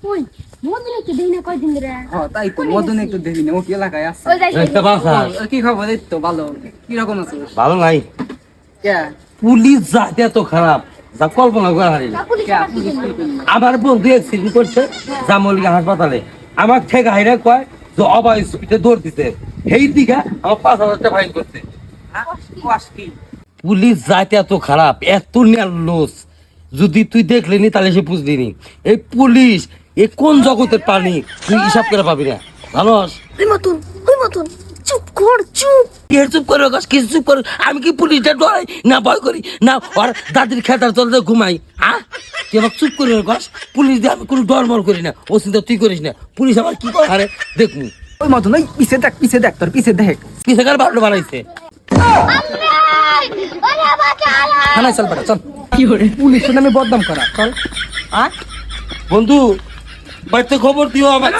ওই মদনে কি দেই না কয়দিন ধরে তাই তো মদন একটু দেখি না ও কি এলাকায় আছে ওই যাই একটা বাসা কি খবর এই তো ভালো কি রকম আছো ভালো নাই কে পুলিশ জাতি এত খারাপ যা কল্পনা করা হারি না। পুলিশ কে পুলিশ কি করলো? আমার বন্ধু অ্যাক্সিডেন্ট করছে জামলিকা হাসপাতালে আমার থেকে হাইরা কয় যে অবাই স্পিডে দৌড় দিতে সেই দিকে আমার 5,000 টাকা ফাইন করছে। হ্যাঁ? কোয়াস কি পুলিশ জাতি এত খারাপ এত নির্লজ্জ যদি তুই দেখলি নি তাহলে সে বুঝলি নি এই পুলিশ এই কোন জগতের প্রাণী তুই হিসাব করে পাবি না জানোস ওই মতন চুপ কর চুপ কে চুপ করে গাছ কিছু চুপ করে আমি কি পুলিশটা ডরাই না ভয় করি না ওর দাদির খেতার তলতে ঘুমাই হ্যাঁ তুই আমার চুপ করে গাছ পুলিশ দিয়ে আমি কোনো ডরমর করি না ও চিন্তা তুই করিস না পুলিশ আমার কি করে আরে দেখুন ওই মদন ওই পিছে দেখ তোর পিছে দেখ পিছাকার বারোটা বানাইছে থানায় চল বেটা চল কি করে পুলিশের নামে বদনাম করা চল বন্ধু বাড়িতে খবর দিও আমার